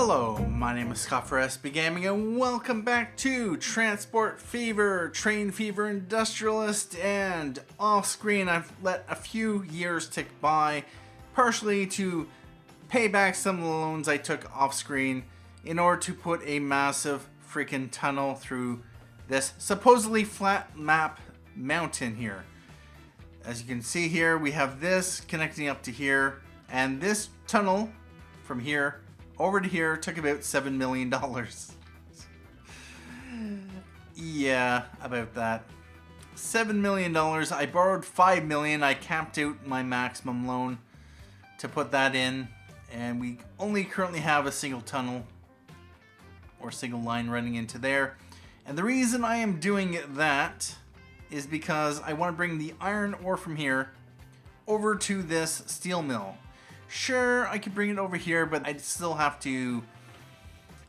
Hello, my name is Scott for SB Gaming and welcome back to Transport Fever, Train Fever Industrialist, and off screen I've let a few years tick by, partially to pay back some of the loans I took off screen in order to put a massive freaking tunnel through this supposedly flat map mountain here. As you can see here, we have this connecting up to here, and this tunnel from here over to here took about $7 million. Yeah, about that. $7 million. I borrowed $5 million. I capped out my maximum loan to put that in, and we only currently have a single tunnel or single line running into there. And the reason I am doing that is because I want to bring the iron ore from here over to this steel mill. Sure, I could bring it over here, but I'd still have to,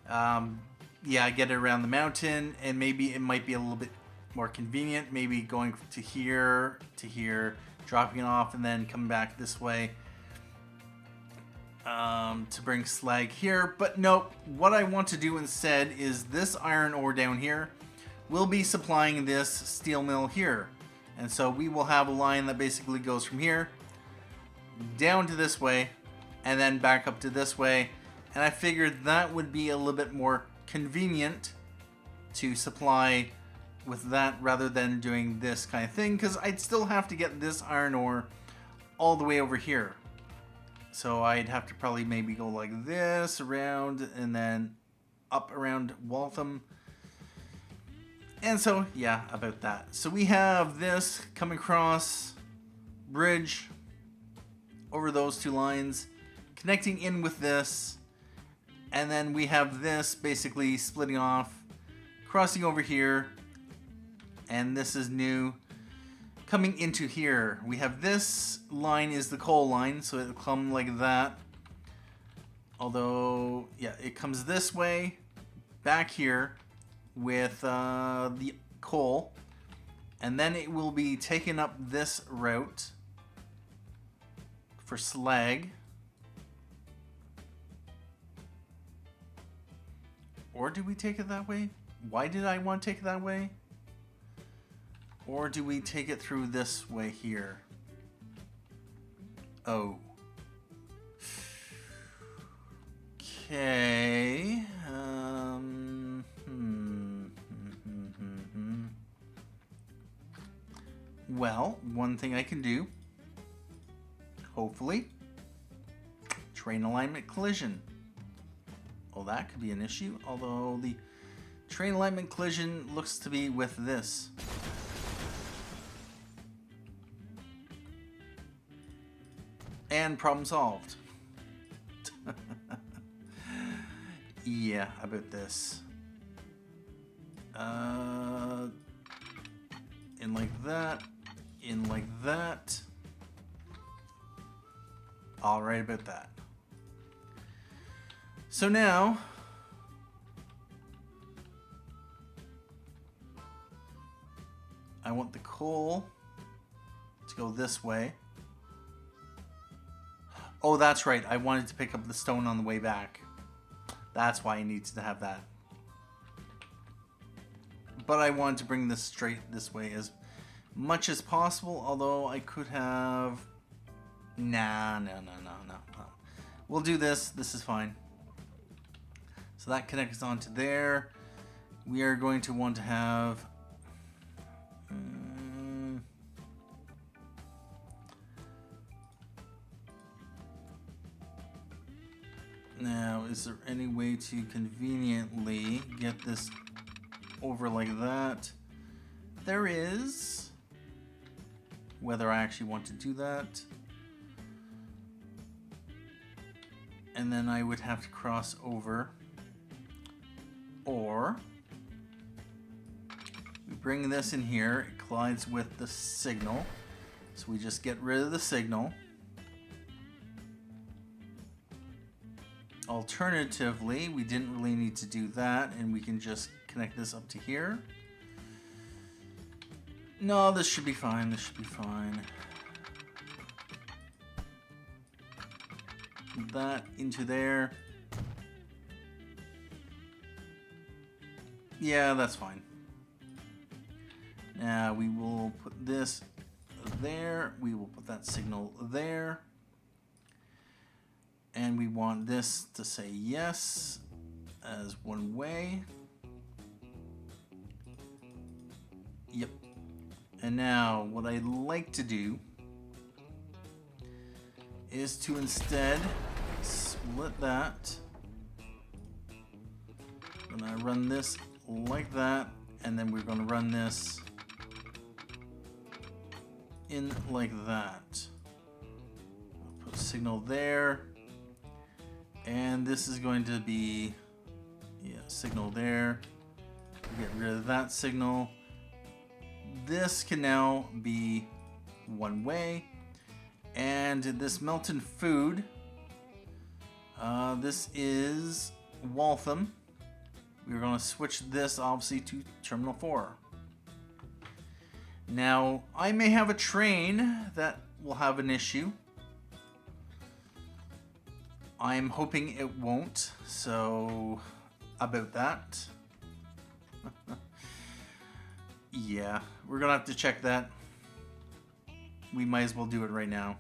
get it around the mountain, and maybe it might be a little bit more convenient, maybe going to here, dropping it off, and then coming back this way to bring slag here. But nope, what I want to do instead is this iron ore down here will be supplying this steel mill here. And so we will have a line that basically goes from here down to this way and then back up to this way, and I figured that would be a little bit more convenient to supply with that rather than doing this kind of thing, because I'd still have to get this iron ore all the way over here. So I'd have to probably maybe go like this around and then up around Waltham. And so yeah, about that. So we have this coming across bridge over those two lines, connecting in with this, and then we have this basically splitting off, crossing over here, and this is new, coming into here. We have this line is the coal line, so it'll come like that. Although, yeah, it comes this way, back here, with the coal, and then it will be taking up this route for slag. Or do we take it that way? Why did I want to take it that way? Or do we take it through this way here? Oh. Okay. Well, one thing I can do, hopefully, train alignment collision. Well, that could be an issue, although the train alignment collision looks to be with this. And problem solved. Yeah, about this. In like that. In like that. All right about that. So now, I want the coal to go this way. Oh, that's right. I wanted to pick up the stone on the way back. That's why I needed to have that. But I wanted to bring this straight this way as much as possible, although I could have... No. We'll do this. This is fine. So that connects onto there. We are going to want to have... Now, is there any way to conveniently get this over like that? There is. Whether I actually want to do that. And then I would have to cross over. Or we bring this in here, it collides with the signal, so we just get rid of the signal. Alternatively, we didn't really need to do that, and we can just connect this up to here. No, this should be fine, this should be fine. That into there. Yeah, that's fine. Now we will put this there. We will put that signal there. And we want this to say yes as one way. Yep. And now what I'd like to do is to instead split that. I'm going to run this like that, and then we're going to run this in like that. I'll put a signal there, and this is going to be signal there. Get rid of that signal. This can now be one way, and this Melton Food, this is Waltham. We're going to switch this obviously to Terminal 4. Now, I may have a train that will have an issue. I'm hoping it won't, so about that. Yeah, we're going to have to check that. We might as well do it right now.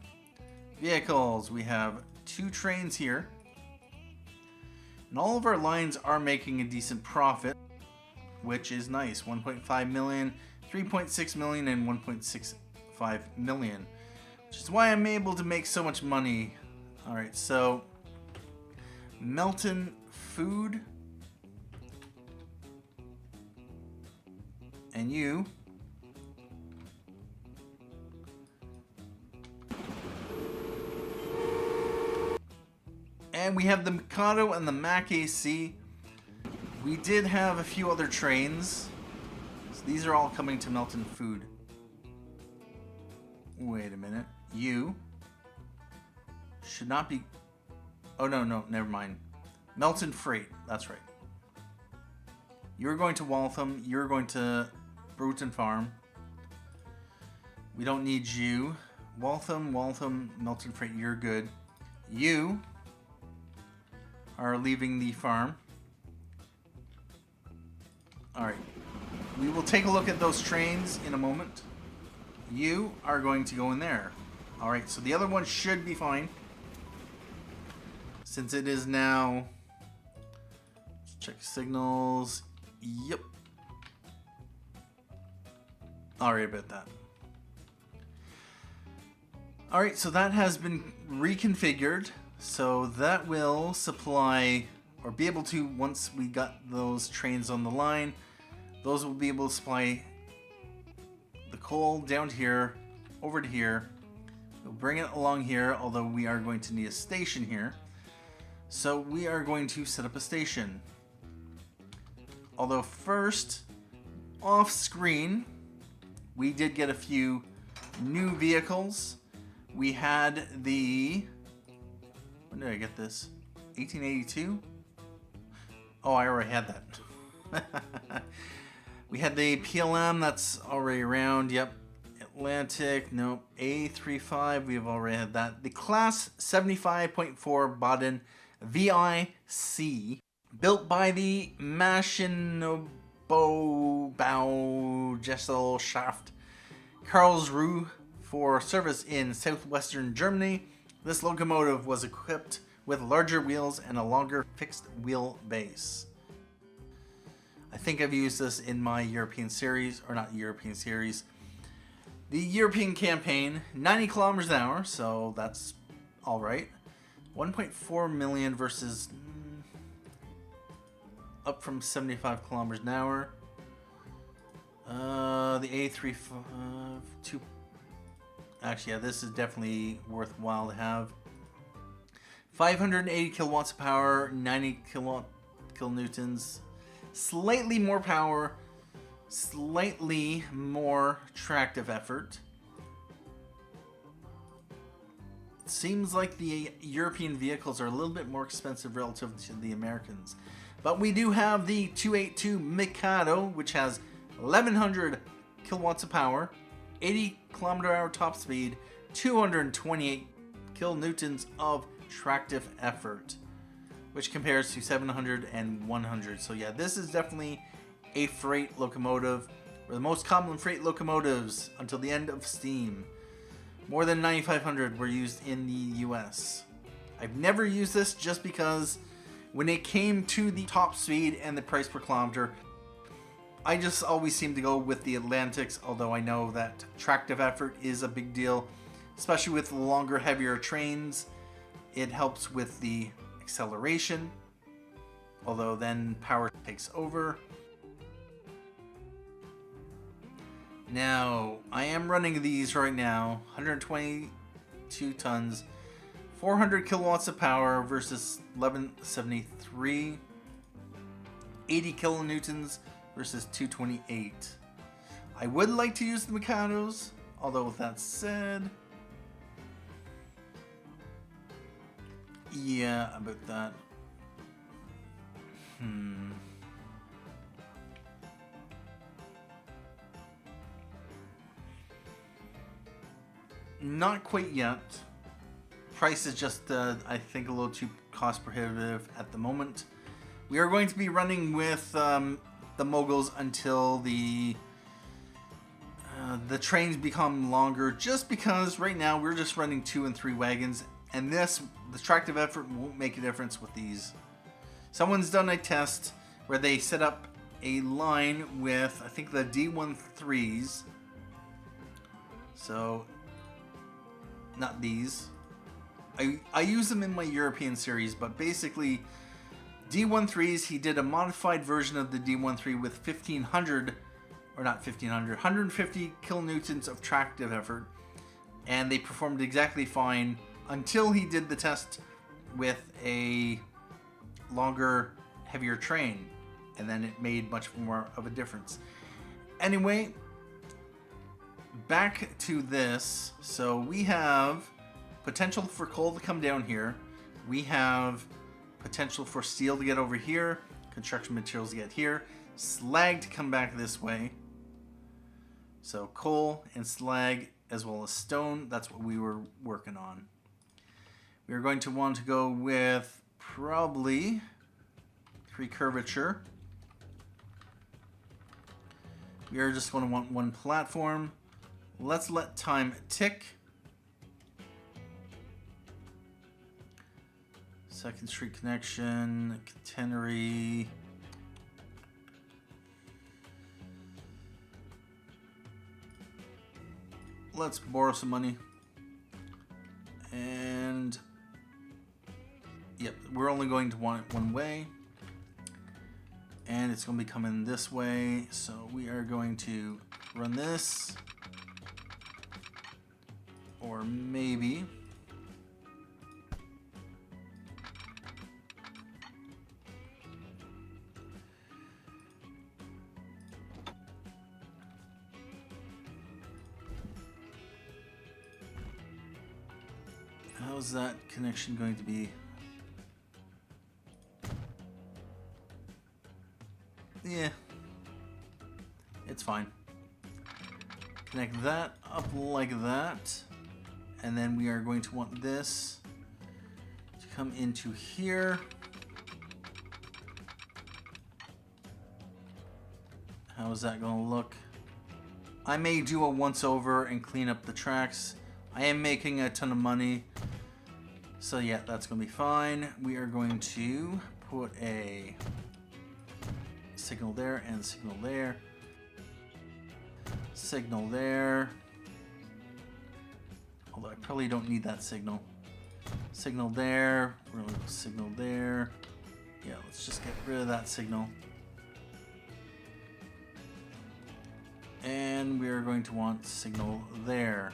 Vehicles, we have 2 trains here. And all of our lines are making a decent profit, which is nice. 1.5 million, 3.6 million, and 1.65 million, which is why I'm able to make so much money. All right, so Melton Food, and you. And we have the Mikado and the Mac AC. We did have a few other trains. So these are all coming to Melton Food. Wait a minute. You should not be... Oh, no, never mind. Melton Freight. That's right. You're going to Waltham. You're going to Bruton Farm. We don't need you. Waltham, Melton Freight, you're good. You are leaving the farm. Alright. We will take a look at those trains in a moment. You are going to go in there. Alright, so the other one should be fine. Since it is now... Let's check signals. Yep. Alright about that. Alright, so that has been reconfigured. So that will supply, or be able to, once we got those trains on the line, those will be able to supply the coal down to here, over to here. We'll bring it along here, although we are going to need a station here. So we are going to set up a station. Although first, off screen, we did get a few new vehicles. We had the... When did I get this? 1882? Oh, I already had that. We had the PLM, that's already around. Yep. Atlantic, nope. A35, we have already had that. The Class 75.4 Baden VIC, built by the Maschinenbau Gesellschaft Karlsruhe for service in southwestern Germany. This locomotive was equipped with larger wheels and a longer fixed wheelbase. I think I've used this in my European series, or not European series. The European campaign, 90 kilometers an hour, so that's alright. 1.4 million versus up from 75 kilometers an hour. The A35, actually, yeah, this is definitely worthwhile to have. 580 kilowatts of power, 90 kilonewtons. Slightly more power, slightly more tractive effort. It seems like the European vehicles are a little bit more expensive relative to the Americans. But we do have the 282 Mikado, which has 1100 kilowatts of power, 80 kilometer hour top speed, 228 kilonewtons of tractive effort, which compares to 700 and 100. So yeah, this is definitely A freight locomotive were the most common freight locomotives until the end of steam. More than 9,500 were used in the US. I've never used this just because when it came to the top speed and the price per kilometer, I just always seem to go with the Atlantics, although I know that tractive effort is a big deal, especially with longer, heavier trains. It helps with the acceleration, although then power takes over. Now, I am running these right now, 122 tons, 400 kilowatts of power versus 1173, 80 kilonewtons versus 228. I would like to use the Mikados, although with that said, yeah, about that. Not quite yet. Price is just, I think, a little too cost prohibitive at the moment. We are going to be running with the Moguls until the trains become longer, just because right now we're just running 2 and 3 wagons, and the tractive effort won't make a difference with these. Someone's done a test where they set up a line with, I think, the D13s. So, not these. I use them in my European series, but basically D13s, he did a modified version of the D13 with 1,500, or not 1,500, 150 kilonewtons of tractive effort, and they performed exactly fine until he did the test with a longer, heavier train, and then it made much more of a difference. Anyway, back to this. So we have potential for coal to come down here. We have potential for steel to get over here, construction materials to get here, slag to come back this way. So coal and slag as well as stone, that's what we were working on. We are going to want to go with probably recurvature. We are just going to want one platform. Let's let time tick. Second Street connection, catenary. Let's borrow some money. And yep, we're only going to want it one way. And it's going to be coming this way. So we are going to run this. Or maybe how's that connection going to be? Yeah, it's fine. Connect that up like that. And then we are going to want this to come into here. How is that going to look? I may do a once over and clean up the tracks. I am making a ton of money. So yeah, that's going to be fine. We are going to put a signal there and signal there. Signal there. Although I probably don't need that signal. Signal there. We're going to go signal there. Yeah, let's just get rid of that signal. And we are going to want signal there.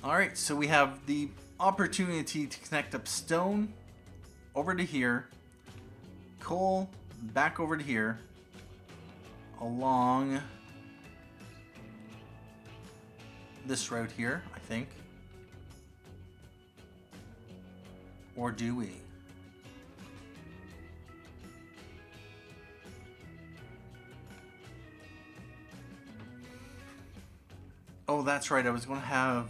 Alright, so we have the opportunity to connect up stone over to here. Coal back over to here. Along this route here, I think. Or do we? Oh, that's right. I was going to have...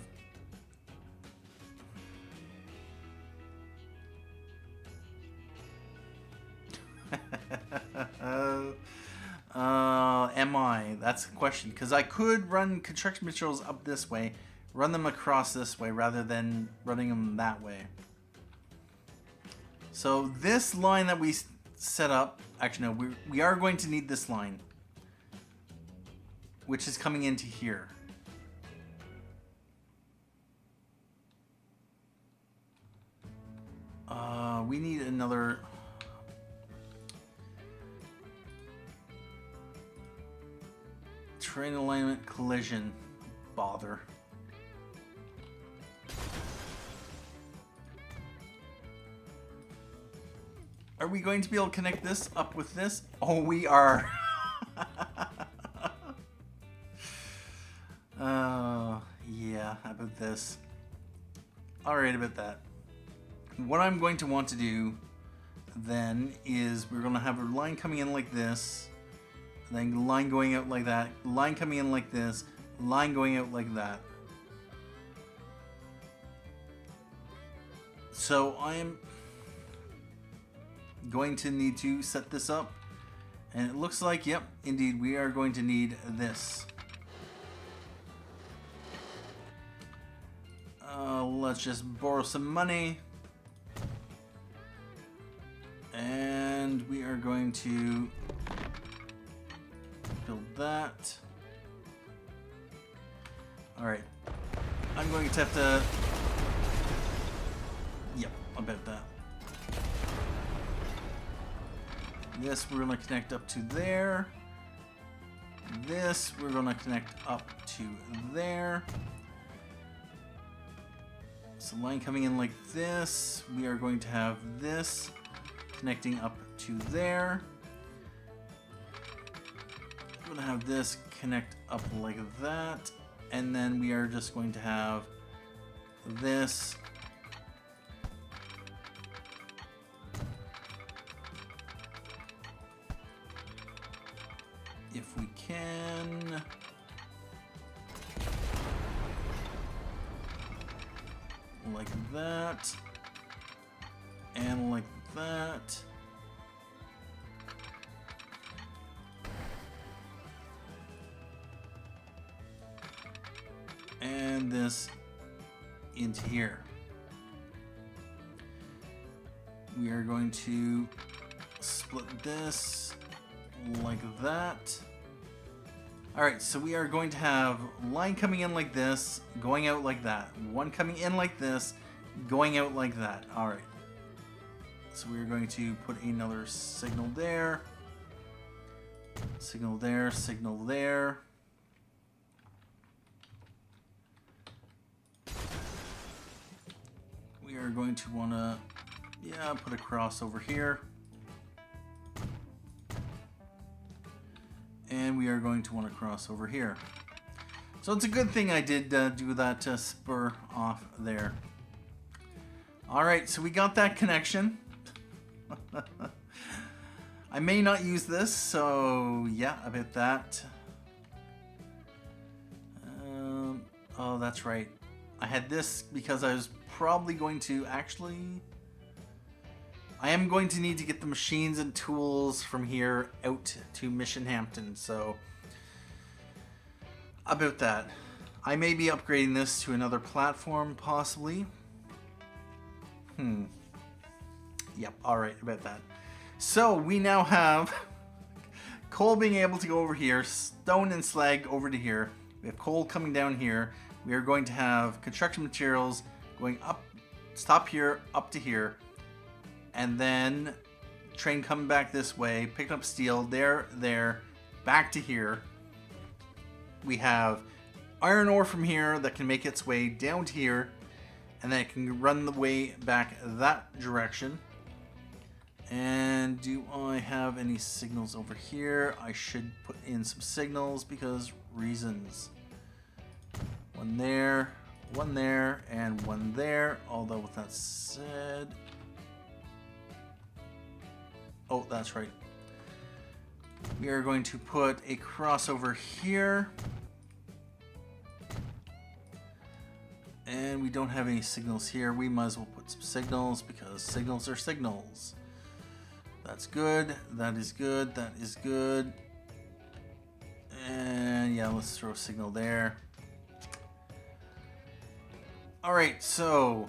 that's the question. Because I could run construction materials up this way, run them across this way, rather than running them that way. So this line that we set up, actually no, we are going to need this line, which is coming into here. We need another... Train alignment collision. Bother. Are we going to be able to connect this up with this? Oh, we are. Yeah, about this. Alright, about that. What I'm going to want to do then is we're going to have a line coming in like this, then a line going out like that, line coming in like this, line going out like that. So I am going to need to set this up, and it looks like, yep, indeed, we are going to need this. Let's just borrow some money, and we are going to build that. Alright, I'm going to have to, yep, about that. This we're going to connect up to there. This we're going to connect up to there. So line coming in like this. We are going to have this connecting up to there. We're going to have this connect up like that. And then we are just going to have this if we can. Like that. And like that. And this into here. We are going to split this like that. Alright, so we are going to have line coming in like this, going out like that. One coming in like this, going out like that. Alright. So we're going to put another signal there. Signal there, signal there. We are going to want to, yeah, put a cross over here. And we are going to want to cross over here. So it's a good thing I did do that spur off there. Alright, so we got that connection. I may not use this, so yeah, about that. Oh, that's right. I had this because I was probably going to actually... I am going to need to get the machines and tools from here out to Mission Hampton, so about that. I may be upgrading this to another platform, possibly. Yep, alright, about that. So, we now have coal being able to go over here, stone and slag over to here. We have coal coming down here. We are going to have construction materials going up, stop here, up to here. And then train coming back this way, picking up steel, there, back to here. We have iron ore from here that can make its way down to here, and then it can run the way back that direction. And do I have any signals over here? I should put in some signals because reasons. One there, and one there. Although with that said... Oh, that's right. We are going to put a crossover here. And we don't have any signals here. We might as well put some signals because signals are signals. That's good. That is good. That is good. And Yeah, let's throw a signal there. Alright, so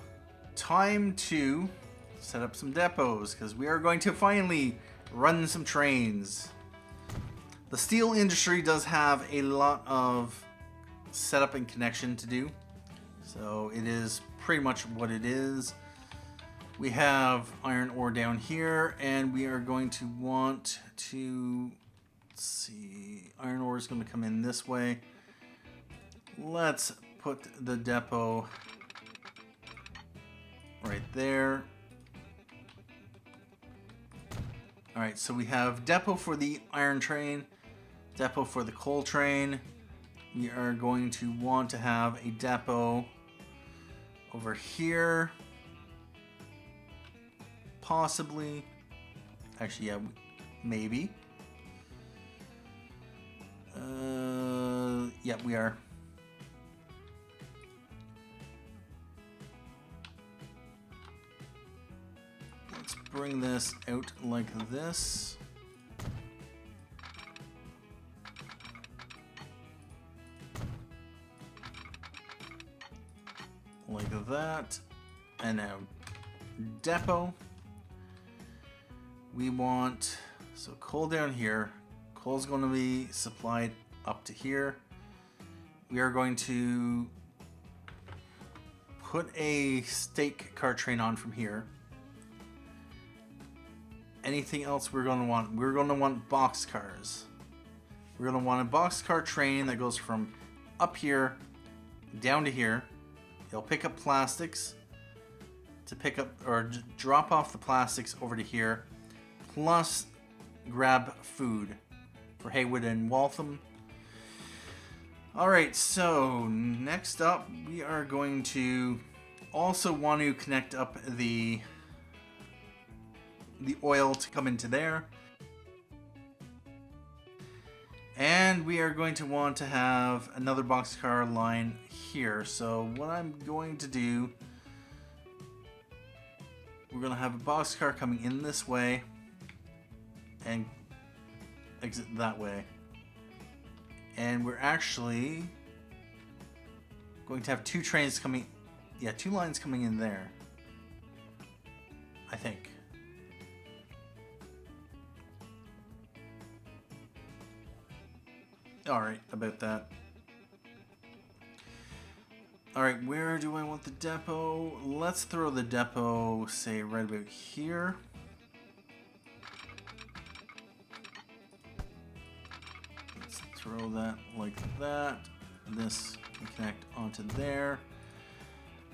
time to set up some depots, because we are going to finally run some trains. The steel industry does have a lot of setup and connection to do, so it is pretty much what it is. We have iron ore down here, and we are going to want to, let's see, iron ore is going to come in this way. Let's put the depot right there. Alright, so we have depot for the iron train, depot for the coal train. We are going to want to have a depot over here. Possibly. Actually, yeah, maybe. Yeah, we are. Let's bring this out like this. Like that. And now depot. We want, so coal down here. Coal's going to be supplied up to here. We are going to put a stake car train on from here. Anything else we're going to want? We're going to want box cars. We're going to want a boxcar train that goes from up here down to here. It'll pick up plastics to pick up or drop off the plastics over to here, plus grab food for Haywood and Waltham. Alright, so next up we are going to also want to connect up the oil to come into there. And we are going to want to have another boxcar line here. So what I'm going to do, we're going to have a boxcar coming in this way and exit that way. And we're actually going to have two trains coming, yeah, two lines coming in there, I think. Alright, about that. Alright, where do I want the depot? Let's throw the depot, say, right about here. Let's throw that like that. This can connect onto there.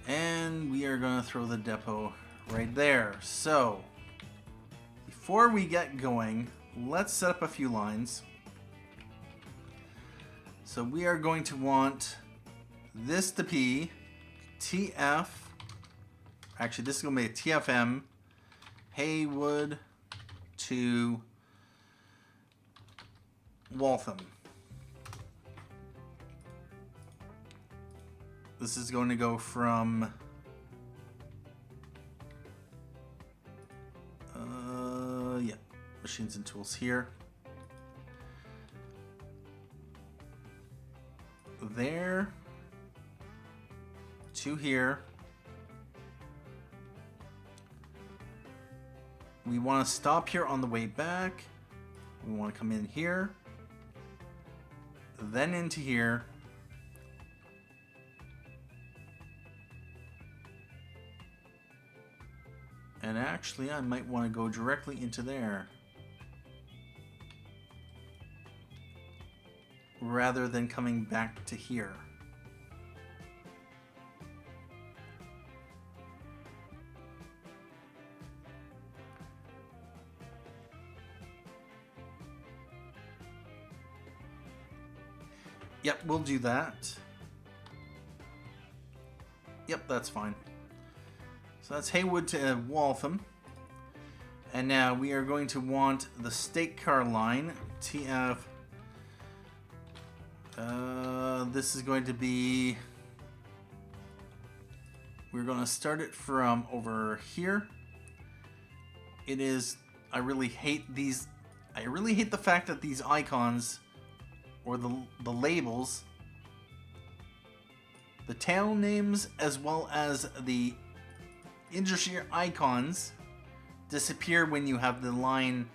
And we are going to throw the depot right there. So, before we get going, let's set up a few lines. So we are going to want this to be TF, actually this is going to be a TFM, Haywood to Waltham. This is going to go from yeah, machines and tools here. There to here. We want to stop here on the way back. We want to come in here, then into here, and actually I might want to go directly into there rather than coming back to here. Yep, we'll do that. Yep, that's fine. So that's Haywood to Waltham. And now we are going to want the stake car line, TF. This is going to be, we're going to start it from over here. It is, I really hate the fact that these icons or the labels, the town names, as well as the industry icons disappear when you have the line,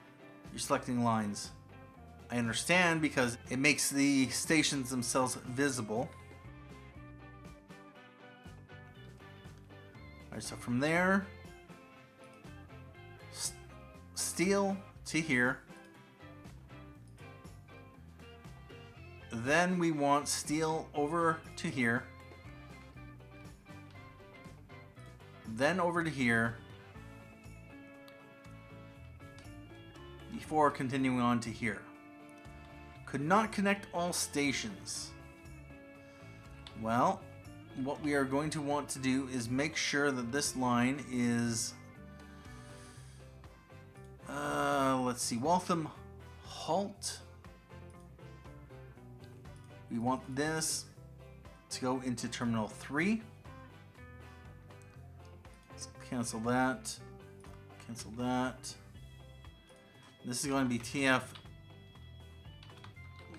you're selecting lines. I understand because it makes the stations themselves visible. Alright, so from there, steel to here. Then we want steel over to here. Then over to here. Before continuing on to here. Could not connect all stations. Well, what we are going to want to do is make sure that this line is, let's see, Waltham Halt. We want this to go into Terminal 3. Let's cancel that. Cancel that. This is going to be TF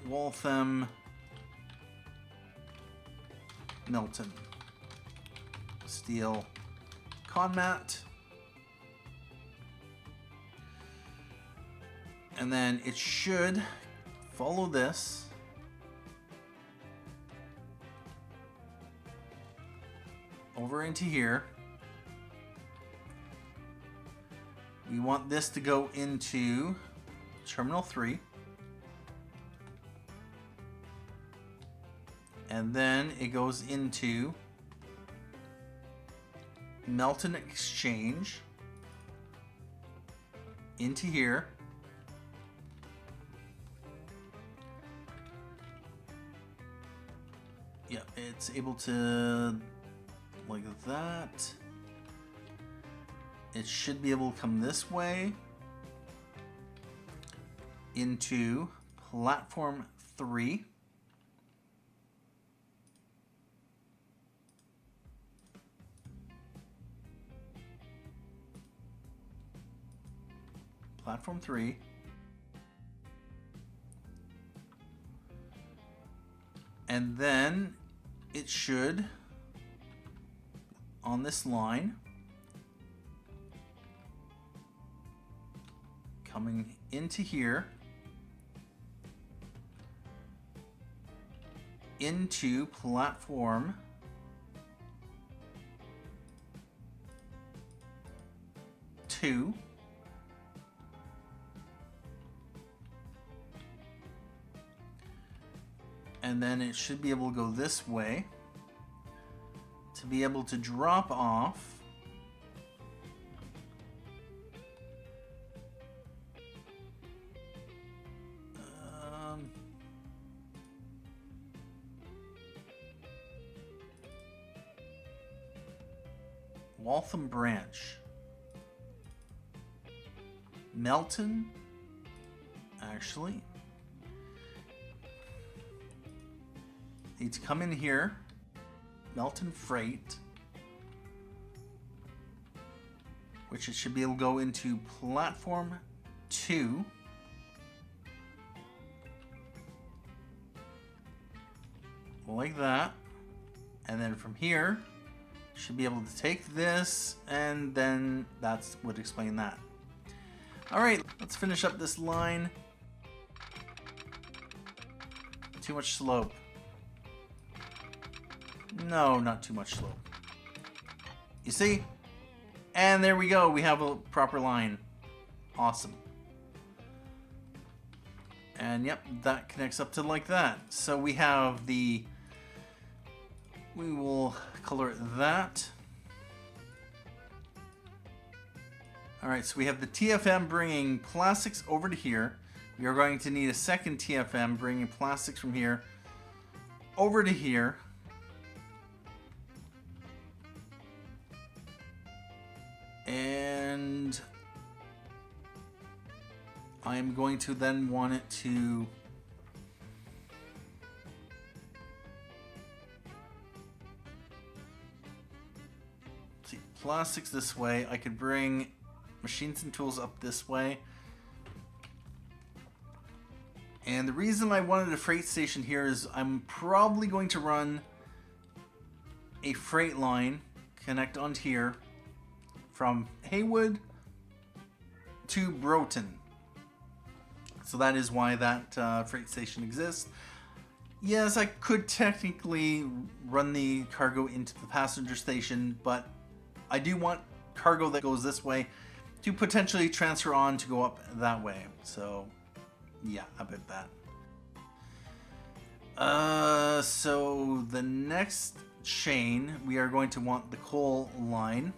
Waltham Milton. Steel Conmat. And then it should follow this. Over into here. We want this to go into Terminal 3. And then it goes into Melton Exchange. Into here. Yeah, it's able to, like that. It should be able to come this way into Platform 3. Platform 3. And then it should, on this line, coming into here, into Platform 2. And then it should be able to go this way to be able to drop off Waltham Branch. Melton, actually, needs to come in here. Melton Freight, which it should be able to go into Platform 2. Like that. And then from here, should be able to take this, and then that's would explain that. Alright, let's finish up this line. Too much slope. No, not too much slope. You see? And there we go. We have a proper line. Awesome. And yep, that connects up to like that. So we have the... We will color that. Alright, so we have the TFM bringing plastics over to here. We are going to need a second TFM bringing plastics from here over to here. And I'm going to then want it to see, plastics this way. I could bring machines and tools up this way. And the reason I wanted a freight station here is I'm probably going to run a freight line, connect onto here, from Haywood to Broughton. So that is why that freight station exists. Yes, I could technically run the cargo into the passenger station, but I do want cargo that goes this way to potentially transfer on to go up that way. So yeah, about that. So the next chain, we are going to want the coal line.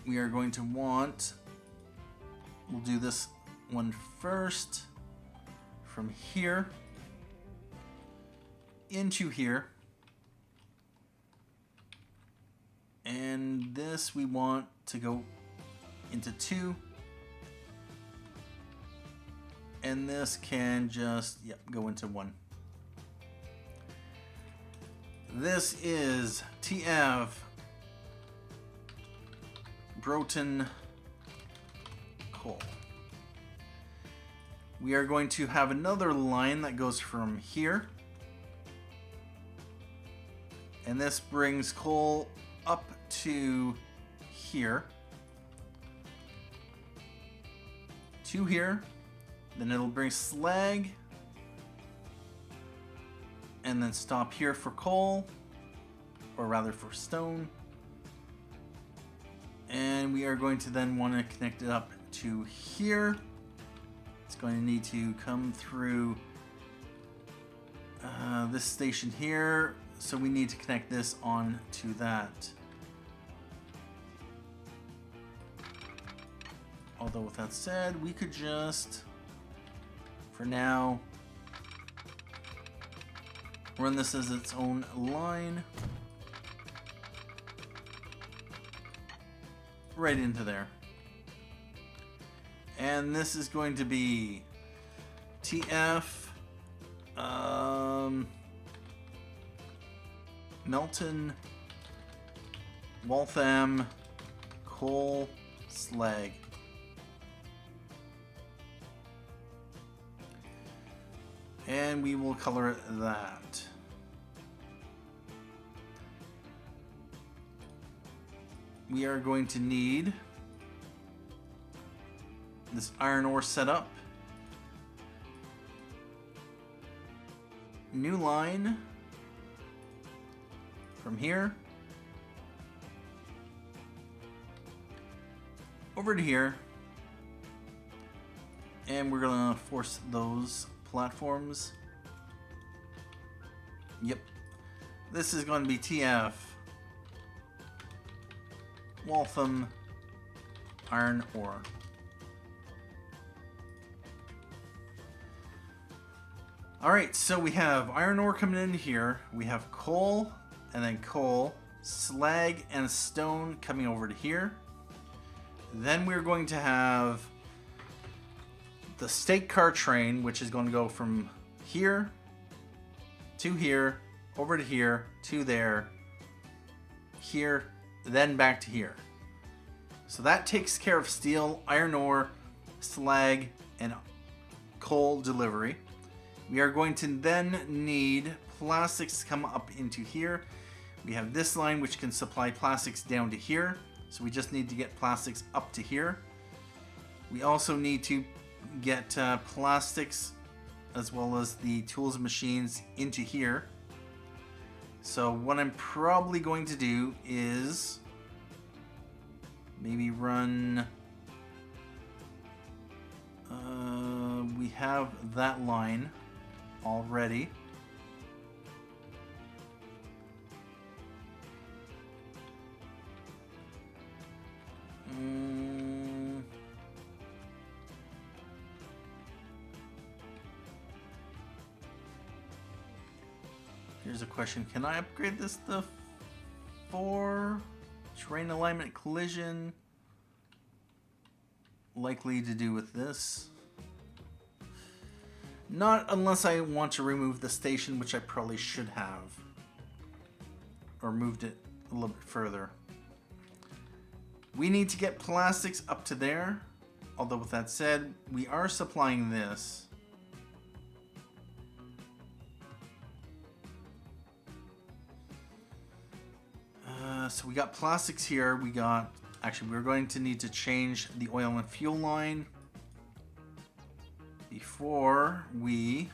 We are going to want, we'll do this one first, from here into here. And this we want to go into 2. And this can just, go into 1. This is TF Broughton coal. We are going to have another line that goes from here. And this brings coal up to here. To here. Then it'll bring slag. And then stop here for coal. Or rather for stone. And we are going to then want to connect it up to here. It's going to need to come through this station here. So we need to connect this on to that. Although with that said, we could just, for now, run this as its own line. Right into there. And this is going to be TF Melton Waltham coal slag. And we will color it that. We are going to need this iron ore setup. New line from here over to here. And we're gonna force those platforms. Yep. This is going to be TF Waltham iron ore. Alright, so we have iron ore coming in here. We have coal, and then coal, slag, and stone coming over to here. Then we're going to have the stake car train, which is going to go from here to here, over to here, to there, here, then back to here. So that takes care of steel, iron ore, slag, and coal delivery. We are going to then need plastics to come up into here. We have this line which can supply plastics down to here. So we just need to get plastics up to here. We also need to get plastics as well as the tools and machines into here. So what I'm probably going to do is maybe run... we have that line already. Here's a question. Can I upgrade this to 4? Terrain alignment collision. Likely to do with this. Not unless I want to remove the station, which I probably should have. Or moved it a little bit further. We need to get plastics up to there. Although with that said, we are supplying this. So we got plastics here. We got... Actually, we're going to need to change the oil and fuel line before we...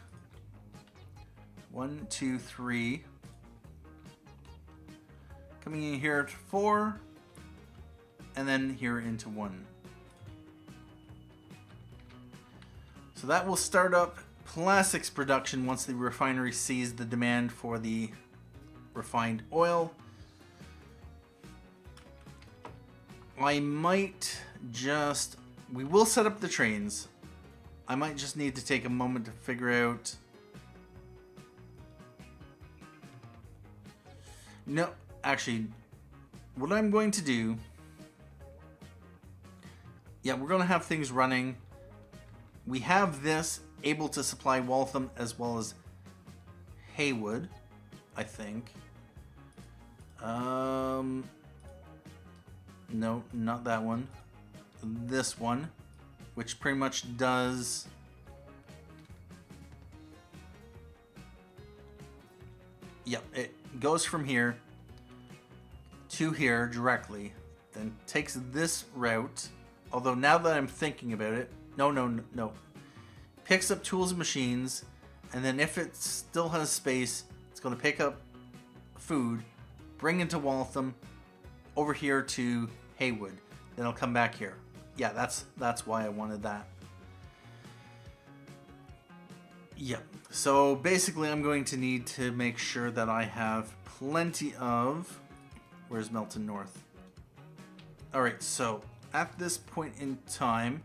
1, 2, 3. Coming in here at 4. And then here into 1. So that will start up plastics production once the refinery sees the demand for the refined oil. I might just... We will set up the trains. I might just need to take a moment to figure out... No, actually, what I'm going to do... Yeah, we're going to have things running. We have this able to supply Waltham as well as Haywood, I think. No, not that one. This one, which pretty much does... Yep, it goes from here to here directly, then takes this route. Although now that I'm thinking about it, no. Picks up tools and machines, and then if it still has space, it's going to pick up food, bring it to Waltham, over here to Haywood. Then I'll come back here. Yeah, that's why I wanted that. Yep. So basically I'm going to need to make sure that I have plenty of... Where's Melton North? Alright, so at this point in time,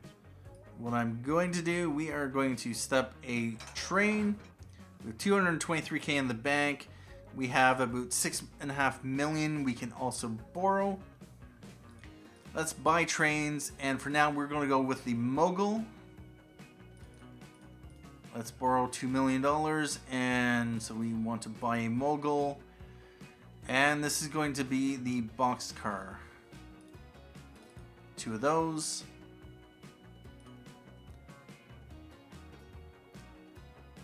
what I'm going to do, we are going to step a train. We have 223k in the bank. We have about 6.5 million we can also borrow. Let's buy trains, and for now we're going to go with the Mogul. Let's borrow $2 million, and so we want to buy a Mogul. And this is going to be the boxcar. 2 of those.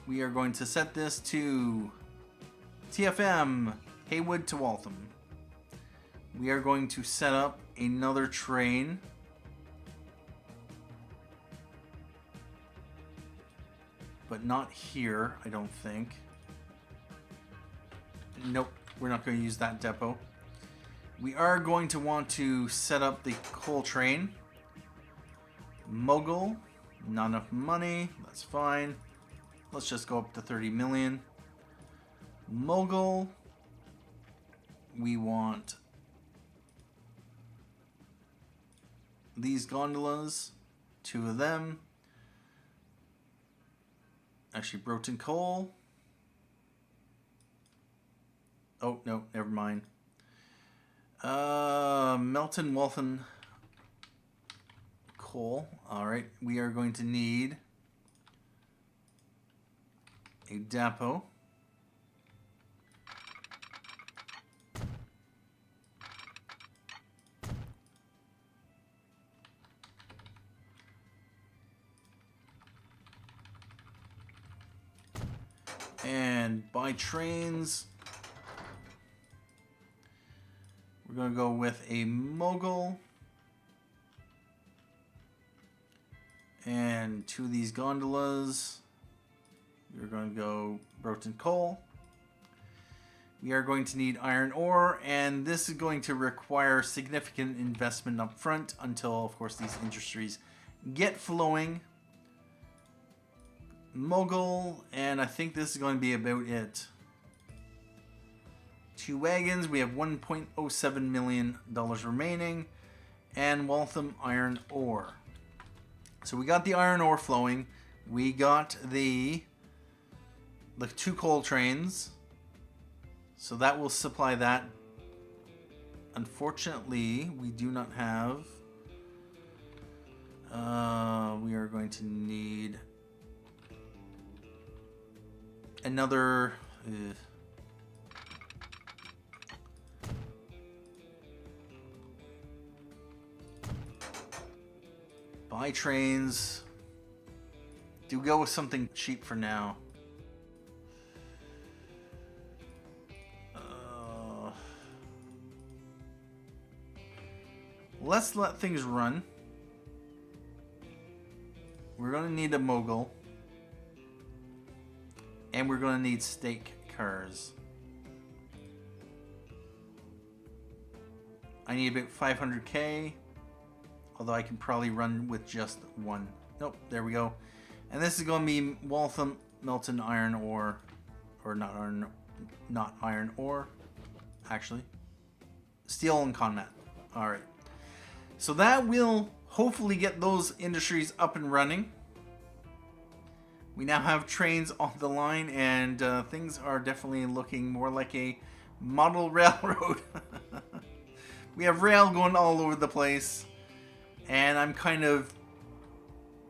We are going to set this to TFM, Haywood to Waltham. We are going to set up another train. But not here, I don't think. Nope, we're not going to use that depot. We are going to want to set up the coal train. Mogul, not enough money, that's fine. Let's just go up to 30 million. Mogul, we want these gondolas, 2 of them. Actually, Broughton Coal. Oh, no, never mind. Melton Waltham Coal. Alright, we are going to need a depot. And buy trains. We're going to go with a Mogul. And 2 of these gondolas. We're going to go Broughton Coal. We are going to need iron ore, and this is going to require significant investment up front until, of course, these industries get flowing. Mogul, and I think this is going to be about it. 2 wagons, we have $1.07 million remaining, and Waltham iron ore. So we got the iron ore flowing, we got the 2 coal trains, so that will supply that. Unfortunately, we do not have, we are going to need another Buy trains. Do go with something cheap for now. Let's let things run. We're going to need a Mogul. And we're going to need stake cars. I need about 500k. Although I can probably run with just one. Nope, there we go. And this is going to be Waltham, Melton, iron ore. Or not iron ore. Actually. Steel and Conmat. Alright. So that will hopefully get those industries up and running. We now have trains on the line, and things are definitely looking more like a model railroad. We have rail going all over the place, and I'm kind of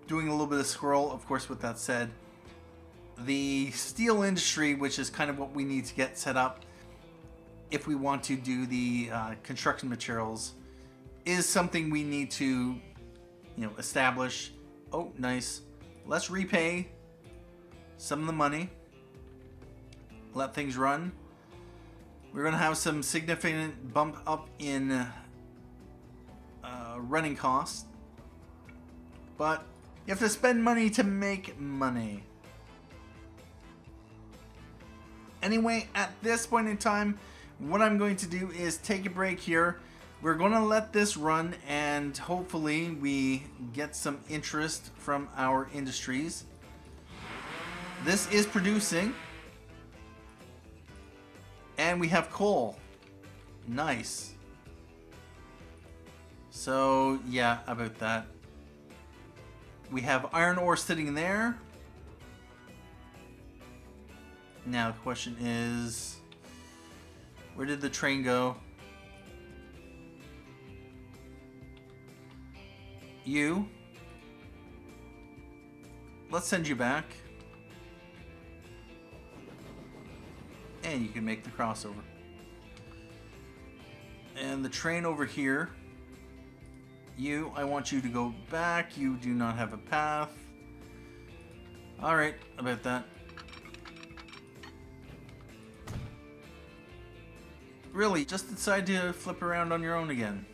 doing a little bit of scroll. Of course, with that said, the steel industry, which is kind of what we need to get set up if we want to do the construction materials, is something we need to, establish. Oh, nice. Let's repay some of the money. Let things run. We're going to have some significant bump up in running costs. But you have to spend money to make money. Anyway, at this point in time, what I'm going to do is take a break here. We're going to let this run, and hopefully we get some interest from our industries. This is producing. And we have coal. Nice. So, yeah, about that. We have iron ore sitting there. Now the question is, where did the train go? You. Let's send you back. And you can make the crossover. And the train over here. You, I want you to go back. You do not have a path. Alright, about that. Really, just decide to flip around on your own again.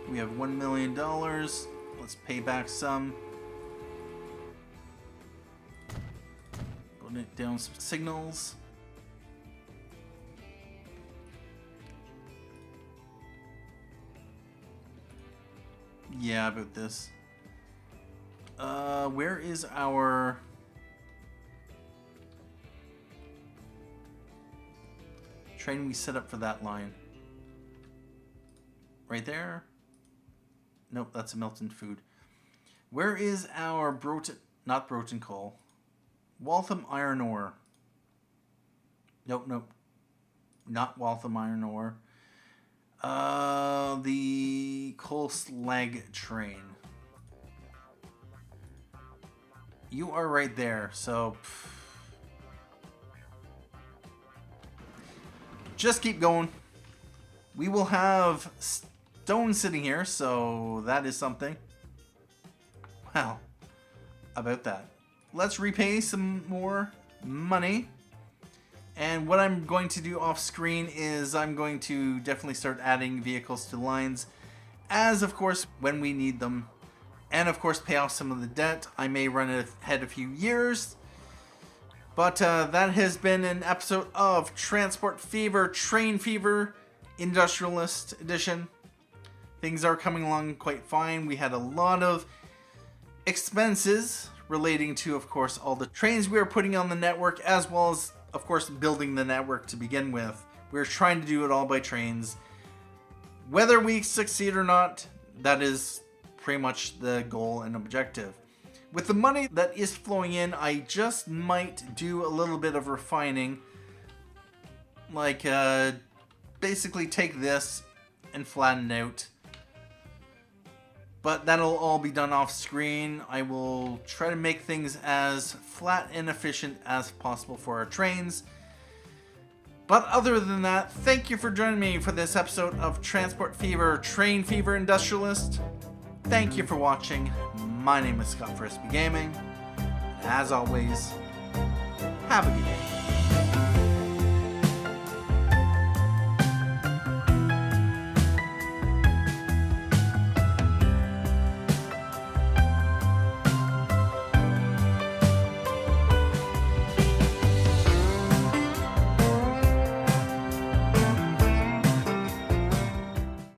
We have $1 million. Let's pay back some. Put it down some signals. Yeah, about this. Where is our... train we set up for that line? Right there? Nope, that's a Milton food. Where is our Broughton... not Broughton coal. Waltham iron ore. Nope, nope. Not Waltham iron ore. The coal slag train. You are right there, so... just keep going. We will have stone sitting here, so that is something. Well, about that. Let's repay some more money. And what I'm going to do off screen is I'm going to definitely start adding vehicles to lines, as of course when we need them. And of course pay off some of the debt. I may run ahead a few years. But that has been an episode of Transport Fever, Train Fever, Industrialist Edition. Things are coming along quite fine. We had a lot of expenses relating to, of course, all the trains we are putting on the network, as well as, of course, building the network to begin with. We're trying to do it all by trains. Whether we succeed or not, that is pretty much the goal and objective. With the money that is flowing in, I just might do a little bit of refining. Like, basically take this and flatten it out. But that'll all be done off screen. I will try to make things as flat and efficient as possible for our trains. But other than that, thank you for joining me for this episode of Transport Fever, Train Fever Industrialist. Thank you for watching. My name is Scott Frisbee Gaming. And as always, have a good day.